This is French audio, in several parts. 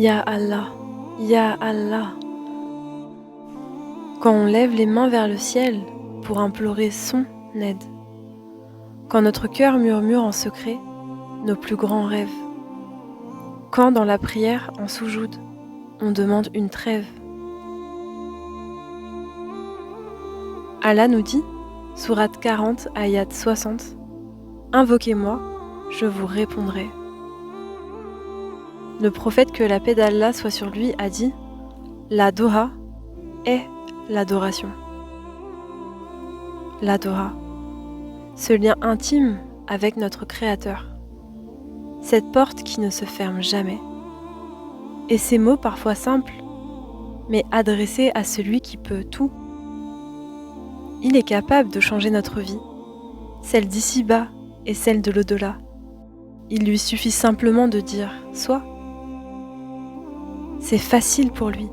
Ya Allah, Ya Allah. Quand on lève les mains vers le ciel pour implorer son aide. Quand notre cœur murmure en secret nos plus grands rêves. Quand dans la prière en soujoud, on demande une trêve. Allah nous dit, sourate 40, ayat 60, invoquez-moi, je vous répondrai. Le prophète, que la paix d'Allah soit sur lui, a dit, la doha est l'adoration. La doha, ce lien intime avec notre Créateur. Cette porte qui ne se ferme jamais. Et ces mots parfois simples, mais adressés à celui qui peut tout. Il est capable de changer notre vie, celle d'ici-bas et celle de l'au-delà. Il lui suffit simplement de dire « sois ». C'est facile pour lui.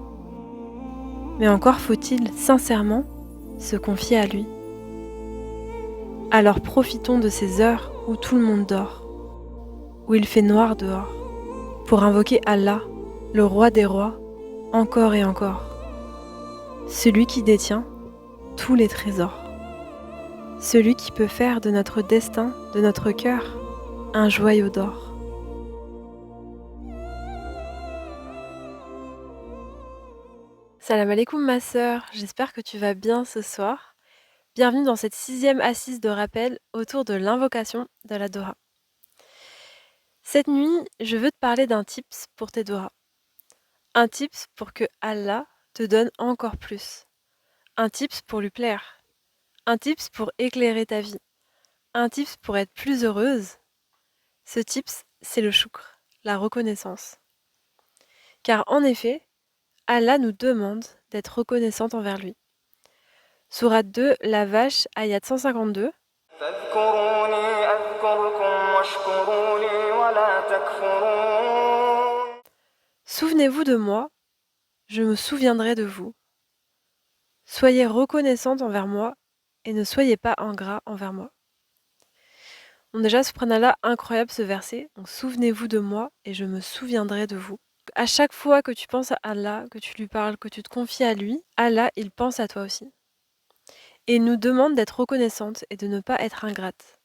Mais encore faut-il sincèrement se confier à lui. Alors profitons de ces heures où tout le monde dort, où il fait noir dehors, pour invoquer Allah, le roi des rois, encore et encore. Celui qui détient tous les trésors. Celui qui peut faire de notre destin, de notre cœur, un joyau d'or. Salam alaikum ma sœur, j'espère que tu vas bien ce soir. Bienvenue dans cette 6e assise de rappel autour de l'invocation de la Doha. Cette nuit, je veux te parler d'un tips pour tes Doha. Un tips pour que Allah te donne encore plus. Un tips pour lui plaire. Un tips pour éclairer ta vie. Un tips pour être plus heureuse. Ce tips, c'est le shukr, la reconnaissance. Car en effet, Allah nous demande d'être reconnaissante envers lui. Sourate 2, la vache, ayat 152. Souvenez-vous de moi, je me souviendrai de vous. Soyez reconnaissante envers moi et ne soyez pas ingrat envers moi. Donc déjà, subhanallah, incroyable ce verset. Donc souvenez-vous de moi et je me souviendrai de vous. À chaque fois que tu penses à Allah, que tu lui parles, que tu te confies à lui, Allah, il pense à toi aussi. Et il nous demande d'être reconnaissante et de ne pas être ingrate.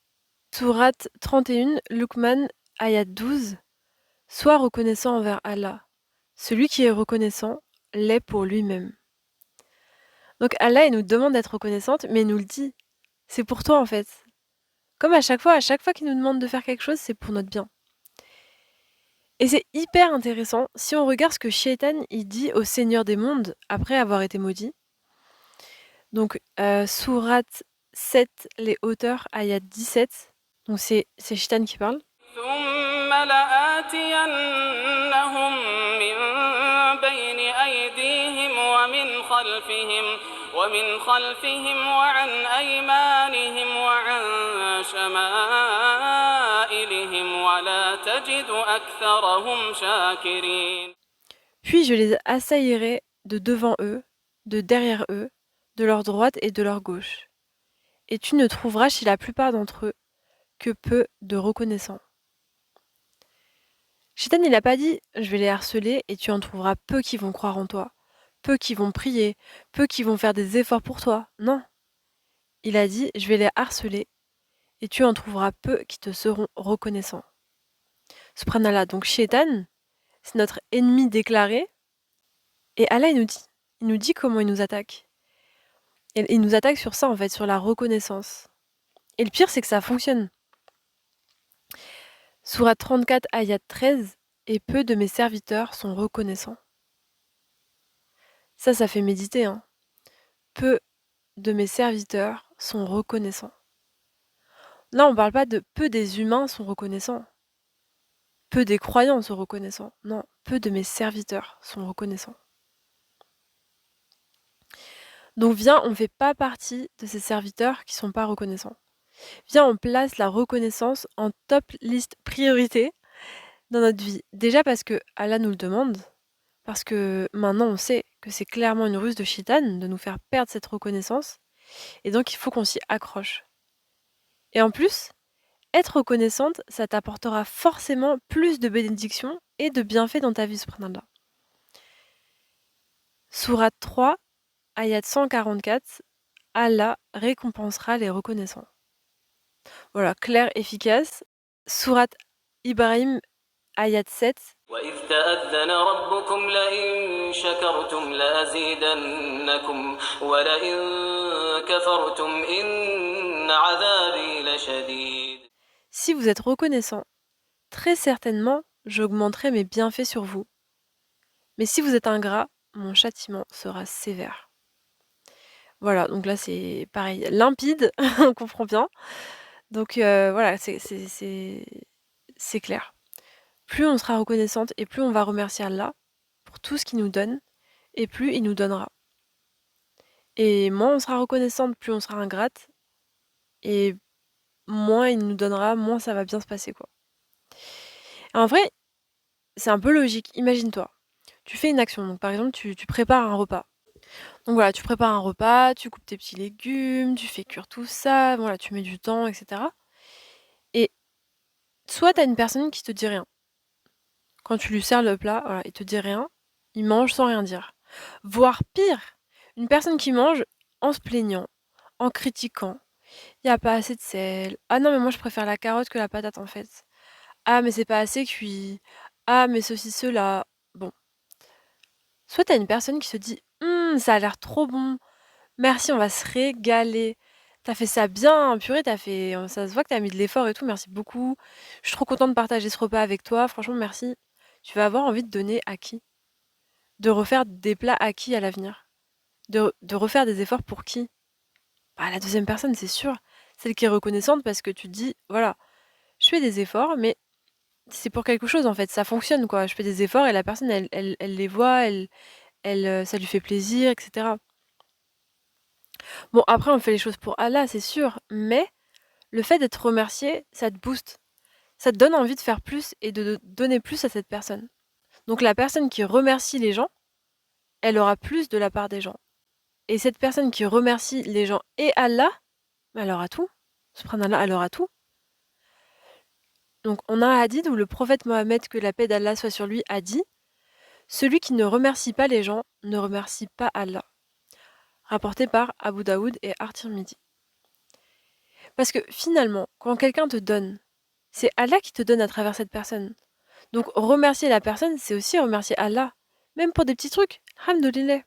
Sourate 31, Luqman, ayat 12. Sois reconnaissant envers Allah. Celui qui est reconnaissant l'est pour lui-même. Donc Allah, il nous demande d'être reconnaissante, mais il nous le dit. C'est pour toi en fait. Comme à chaque fois qu'il nous demande de faire quelque chose, c'est pour notre bien. Et c'est hyper intéressant si on regarde ce que Shaitan il dit au Seigneur des mondes après avoir été maudit. Donc, sourate 7, les hauteurs, ayat 17. Donc c'est Shaitan qui parle. Puis je les assaillirai de devant eux, de derrière eux, de leur droite et de leur gauche. Et tu ne trouveras chez la plupart d'entre eux que peu de reconnaissants. Shaitan, il n'a pas dit « je vais les harceler et tu en trouveras peu qui vont croire en toi, peu qui vont prier, peu qui vont faire des efforts pour toi ». Non. Il a dit « je vais les harceler et tu en trouveras peu qui te seront reconnaissants ». Subhanallah, donc Shaitan, c'est notre ennemi déclaré. Et Allah, il nous dit comment il nous attaque. Et il nous attaque sur ça, en fait, sur la reconnaissance. Et le pire, c'est que ça fonctionne. Sourate 34, ayat 13, et peu de mes serviteurs sont reconnaissants. Ça fait méditer, hein. Peu de mes serviteurs sont reconnaissants. Là, on ne parle pas de peu des humains sont reconnaissants. Peu des croyants sont reconnaissants. Non, peu de mes serviteurs sont reconnaissants. Donc viens, on ne fait pas partie de ces serviteurs qui ne sont pas reconnaissants. Viens, on place la reconnaissance en top liste priorité dans notre vie. Déjà parce que Allah nous le demande, parce que maintenant on sait que c'est clairement une ruse de Shaitan de nous faire perdre cette reconnaissance, et donc il faut qu'on s'y accroche. Et en plus, être reconnaissante, ça t'apportera forcément plus de bénédictions et de bienfaits dans ta vie, subhanallah. Sourate 3, ayat 144, Allah récompensera les reconnaissants. Voilà, clair, efficace. Sourate Ibrahim, ayat 7. وإذ تأذن ربكم لئن شكرتم لأزيدنكم ولئن كفرتم إن عذابي لشديد. Si vous êtes reconnaissant, très certainement, j'augmenterai mes bienfaits sur vous. Mais si vous êtes ingrat, mon châtiment sera sévère. Voilà, donc là c'est pareil, limpide, on comprend bien. Donc voilà, c'est clair. Plus on sera reconnaissante et plus on va remercier Allah pour tout ce qu'il nous donne, et plus il nous donnera. Et moins on sera reconnaissante, plus on sera ingrate, et moins il nous donnera, moins ça va bien se passer, quoi. En vrai, c'est un peu logique. Imagine-toi, tu fais une action. Donc par exemple, tu prépares un repas. Donc voilà, tu prépares un repas, tu coupes tes petits légumes, tu fais cuire tout ça, voilà, tu mets du temps, etc. Et soit t'as une personne qui te dit rien. Quand tu lui sers le plat, voilà, il te dit rien, il mange sans rien dire. Voire pire, une personne qui mange en se plaignant, en critiquant. Il y a pas assez de sel. Ah non, mais moi je préfère la carotte que la patate en fait. Ah, mais c'est pas assez cuit. Ah, mais ceci, cela. Bon. Soit t'as une personne qui se dit ça a l'air trop bon. Merci, on va se régaler. T'as fait ça bien, purée, t'as fait. Ça se voit que t'as mis de l'effort et tout, merci beaucoup. Je suis trop contente de partager ce repas avec toi, franchement, merci. Tu vas avoir envie de donner à qui? De refaire des plats à qui à l'avenir? De refaire des efforts pour qui? Bah, la deuxième personne, c'est sûr. Celle qui est reconnaissante parce que tu te dis, voilà, je fais des efforts, mais c'est pour quelque chose en fait, ça fonctionne quoi. Je fais des efforts et la personne, elle les voit, ça lui fait plaisir, etc. Bon, après, on fait les choses pour Allah, c'est sûr, mais le fait d'être remercié, ça te booste. Ça te donne envie de faire plus et de donner plus à cette personne. Donc la personne qui remercie les gens, elle aura plus de la part des gens. Et cette personne qui remercie les gens et Allah, elle aura tout. Subhanallah, elle aura tout. Donc on a un hadith où le prophète Mohammed, que la paix d'Allah soit sur lui, a dit: celui qui ne remercie pas les gens ne remercie pas Allah. Rapporté par Abu Daoud et At-Tirmidhi. Parce que finalement, quand quelqu'un te donne, c'est Allah qui te donne à travers cette personne. Donc remercier la personne, c'est aussi remercier Allah. Même pour des petits trucs. Alhamdoulilah.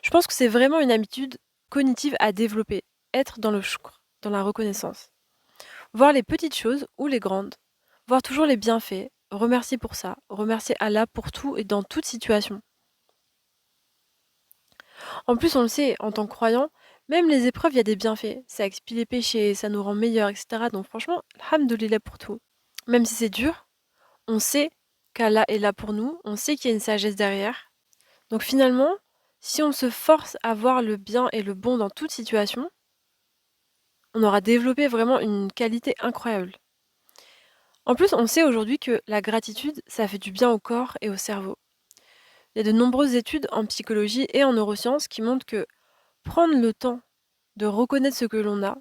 Je pense que c'est vraiment une habitude cognitive à développer. Être dans le shukr, dans la reconnaissance. Voir les petites choses ou les grandes. Voir toujours les bienfaits. Remercier pour ça. Remercier Allah pour tout et dans toute situation. En plus, on le sait, en tant que croyant, même les épreuves, il y a des bienfaits. Ça expie les péchés, ça nous rend meilleurs, etc. Donc franchement, alhamdoulilah pour tout. Même si c'est dur, on sait qu'Allah est là pour nous, on sait qu'il y a une sagesse derrière. Donc finalement, si on se force à voir le bien et le bon dans toute situation, on aura développé vraiment une qualité incroyable. En plus, on sait aujourd'hui que la gratitude, ça fait du bien au corps et au cerveau. Il y a de nombreuses études en psychologie et en neurosciences qui montrent que prendre le temps de reconnaître ce que l'on a,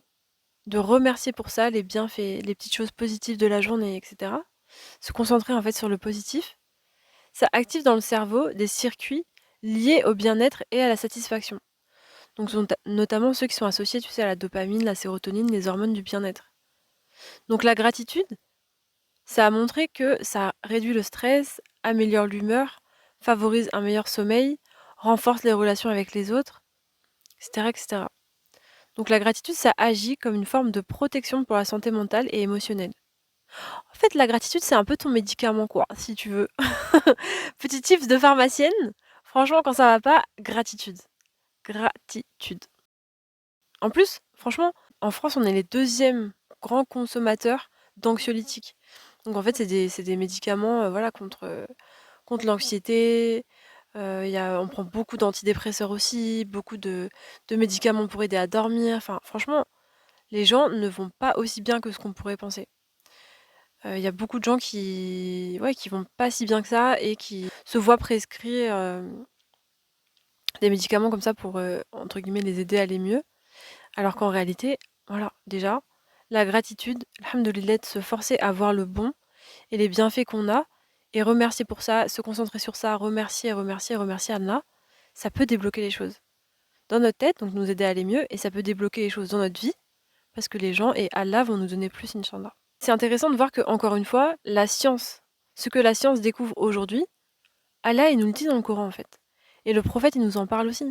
de remercier pour ça les bienfaits, les petites choses positives de la journée, etc. Se concentrer en fait sur le positif, ça active dans le cerveau des circuits liés au bien-être et à la satisfaction. Donc notamment ceux qui sont associés, tu sais, à la dopamine, la sérotonine, les hormones du bien-être. Donc la gratitude, ça a montré que ça réduit le stress, améliore l'humeur, favorise un meilleur sommeil, renforce les relations avec les autres, etc., etc. Donc la gratitude, ça agit comme une forme de protection pour la santé mentale et émotionnelle. En fait, la gratitude, c'est un peu ton médicament, quoi, si tu veux. Petit tips de pharmacienne, franchement, quand ça va pas, gratitude. Gratitude. En plus, franchement, en France, on est les deuxièmes grands consommateurs d'anxiolytiques. Donc en fait, c'est des médicaments voilà, contre l'anxiété. On prend beaucoup d'antidépresseurs aussi, beaucoup de médicaments pour aider à dormir. Enfin, franchement, les gens ne vont pas aussi bien que ce qu'on pourrait penser. Il y a beaucoup de gens qui vont pas si bien que ça et qui se voient prescrire des médicaments comme ça pour, entre guillemets, les aider à aller mieux. Alors qu'en réalité, voilà, déjà, la gratitude, alhamdoulilah, de se forcer à voir le bon et les bienfaits qu'on a et remercier pour ça, se concentrer sur ça, remercier, remercier, remercier Allah, ça peut débloquer les choses dans notre tête, donc nous aider à aller mieux, et ça peut débloquer les choses dans notre vie, parce que les gens et Allah vont nous donner plus, Inch'Allah. C'est intéressant de voir que, encore une fois, la science, ce que la science découvre aujourd'hui, Allah, il nous le dit dans le Coran, en fait. Et le prophète, il nous en parle aussi.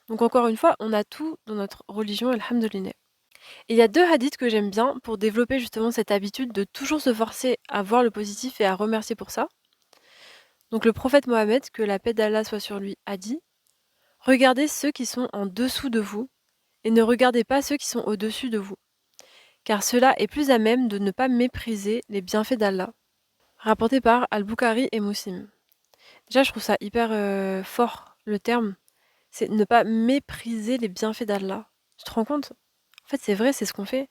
Donc, encore une fois, on a tout dans notre religion, alhamdoulilah. Et il y a 2 hadiths que j'aime bien pour développer justement cette habitude de toujours se forcer à voir le positif et à remercier pour ça. Donc, le prophète Mohammed, que la paix d'Allah soit sur lui, a dit: regardez ceux qui sont en dessous de vous et ne regardez pas ceux qui sont au-dessus de vous, car cela est plus à même de ne pas mépriser les bienfaits d'Allah. Rapporté par Al-Bukhari et Muslim. Déjà, je trouve ça hyper fort, le terme. C'est ne pas mépriser les bienfaits d'Allah. Tu te rends compte? En fait, c'est vrai, c'est ce qu'on fait.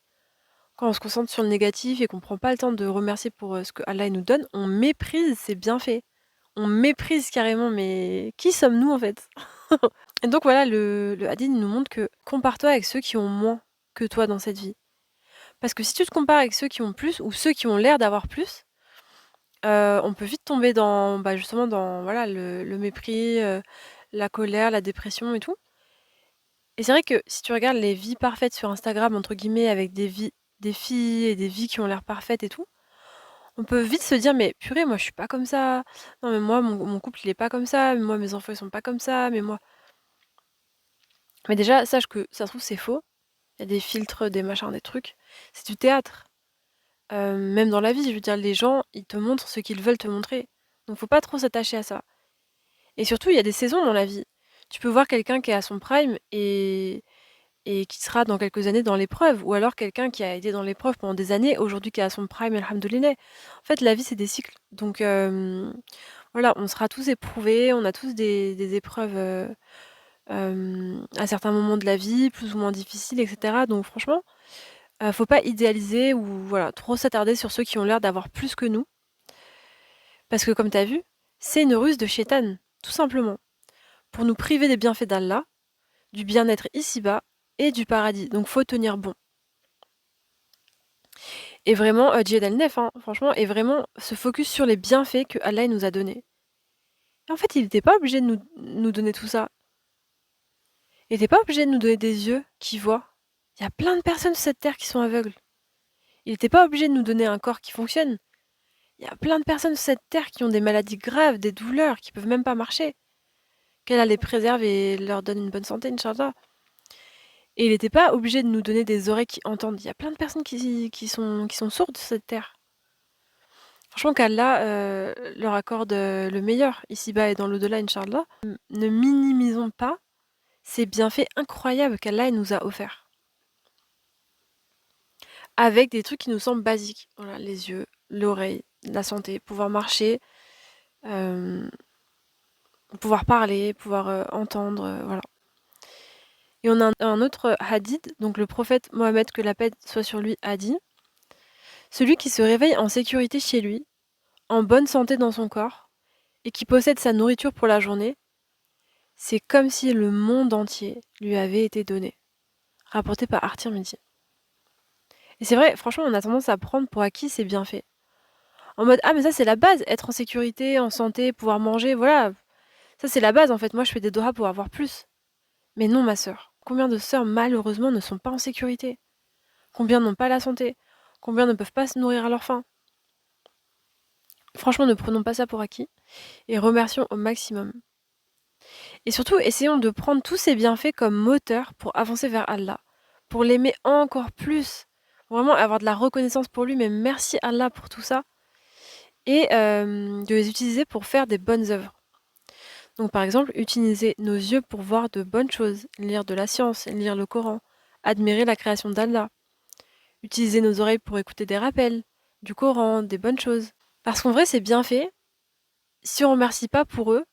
Quand on se concentre sur le négatif et qu'on prend pas le temps de remercier pour ce que Allah nous donne, on méprise ses bienfaits. On méprise carrément, mais qui sommes-nous en fait? Et donc voilà, le hadith nous montre que compare-toi avec ceux qui ont moins que toi dans cette vie. Parce que si tu te compares avec ceux qui ont plus ou ceux qui ont l'air d'avoir plus, on peut vite tomber dans, justement dans voilà le mépris, la colère, la dépression et tout. Et c'est vrai que si tu regardes les vies parfaites sur Instagram, entre guillemets, avec des filles et des vies qui ont l'air parfaites et tout, on peut vite se dire: «Mais purée, moi je suis pas comme ça. Non mais moi mon couple il est pas comme ça, mais moi mes enfants ils sont pas comme ça, mais moi». Mais déjà sache que ça se trouve c'est faux. Il y a des filtres, des machins, des trucs. C'est du théâtre. Même dans la vie, je veux dire, les gens, ils te montrent ce qu'ils veulent te montrer. Donc faut pas trop s'attacher à ça. Et surtout, il y a des saisons dans la vie. Tu peux voir quelqu'un qui est à son prime et qui sera dans quelques années dans l'épreuve, ou alors quelqu'un qui a été dans l'épreuve pendant des années, aujourd'hui qui est à son prime, alhamdoulilah. En fait, la vie, c'est des cycles. Donc voilà, on sera tous éprouvés, on a tous des épreuves à certains moments de la vie, plus ou moins difficiles, etc. Donc franchement, faut pas idéaliser ou voilà, trop s'attarder sur ceux qui ont l'air d'avoir plus que nous. Parce que comme tu as vu, c'est une ruse de Shaitan, tout simplement, pour nous priver des bienfaits d'Allah, du bien-être ici-bas et du paradis. Donc faut tenir bon. Et vraiment, Djihad al-Nef, hein, franchement, et vraiment se focus sur les bienfaits que Allah nous a donnés. Et en fait, il n'était pas obligé de nous donner tout ça. Il n'était pas obligé de nous donner des yeux qui voient. Il y a plein de personnes sur cette terre qui sont aveugles. Il n'était pas obligé de nous donner un corps qui fonctionne. Il y a plein de personnes sur cette terre qui ont des maladies graves, des douleurs, qui peuvent même pas marcher. Qu'elle les préserve et leur donne une bonne santé, Inch'Allah. Et il n'était pas obligé de nous donner des oreilles qui entendent. Il y a plein de personnes qui sont sourdes sur cette terre. Franchement, qu'Allah leur accorde le meilleur, ici-bas et dans l'au-delà, Inch'Allah. Ne minimisons pas ces bienfaits incroyables qu'Allah nous a offerts. Avec des trucs qui nous semblent basiques. Voilà, les yeux, l'oreille, la santé, pouvoir marcher, pouvoir parler, pouvoir entendre, voilà. Et on a un autre hadith, donc le prophète Mohammed, que la paix soit sur lui, a dit: celui qui se réveille en sécurité chez lui, en bonne santé dans son corps, et qui possède sa nourriture pour la journée, c'est comme si le monde entier lui avait été donné. Rapporté par At-Tirmidhi. Et c'est vrai, franchement, on a tendance à prendre pour acquis ces bienfaits. En mode, ah mais ça c'est la base, être en sécurité, en santé, pouvoir manger, voilà. Ça c'est la base en fait, moi je fais des doigts pour avoir plus. Mais non ma sœur, combien de sœurs malheureusement ne sont pas en sécurité? Combien n'ont pas la santé? Combien ne peuvent pas se nourrir à leur faim? Franchement, ne prenons pas ça pour acquis et remercions au maximum. Et surtout, essayons de prendre tous ces bienfaits comme moteur pour avancer vers Allah, pour l'aimer encore plus, vraiment avoir de la reconnaissance pour lui, mais merci Allah pour tout ça, et de les utiliser pour faire des bonnes œuvres. Donc par exemple, utiliser nos yeux pour voir de bonnes choses, lire de la science, lire le Coran, admirer la création d'Allah. Utiliser nos oreilles pour écouter des rappels, du Coran, des bonnes choses. Parce qu'en vrai, c'est bien fait. Si on remercie pas pour eux,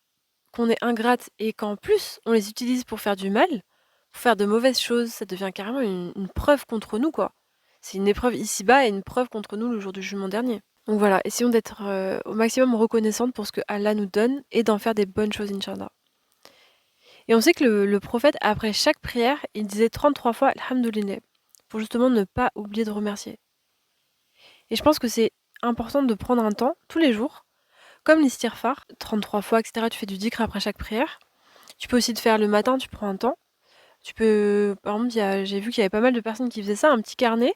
qu'on est ingrate et qu'en plus on les utilise pour faire du mal, pour faire de mauvaises choses, ça devient carrément une preuve contre nous, quoi. C'est une épreuve ici-bas et une preuve contre nous le jour du jugement dernier. Donc voilà, essayons d'être au maximum reconnaissantes pour ce que Allah nous donne et d'en faire des bonnes choses, Inch'Allah. Et on sait que le prophète, après chaque prière, il disait 33 fois Alhamdoulilah, pour justement ne pas oublier de remercier. Et je pense que c'est important de prendre un temps, tous les jours, comme l'istighfar, 33 fois, etc. Tu fais du dhikr après chaque prière. Tu peux aussi te faire le matin, tu prends un temps. Tu peux par exemple, j'ai vu qu'il y avait pas mal de personnes qui faisaient ça, un petit carnet.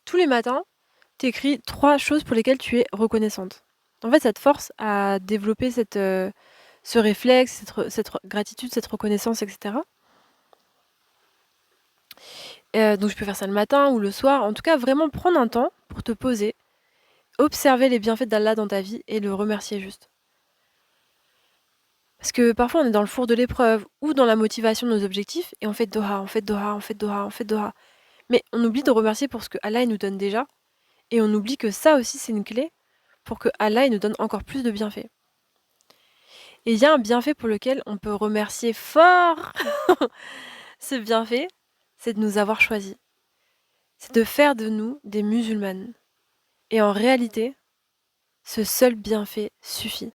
Tous les matins, tu écris 3 choses pour lesquelles tu es reconnaissante. En fait, ça te force à développer ce réflexe, cette gratitude, cette reconnaissance, et cetera. Donc je peux faire ça le matin ou le soir. En tout cas, vraiment prendre un temps pour te poser, observer les bienfaits d'Allah dans ta vie et le remercier juste. Parce que parfois, on est dans le four de l'épreuve ou dans la motivation de nos objectifs et on fait doha, on fait doha, on fait doha, on fait doha. Mais on oublie de remercier pour ce que Allah il nous donne déjà et on oublie que ça aussi, c'est une clé pour que Allah il nous donne encore plus de bienfaits. Et il y a un bienfait pour lequel on peut remercier fort ce bienfait, c'est de nous avoir choisis. C'est de faire de nous des musulmanes. Et en réalité, ce seul bienfait suffit.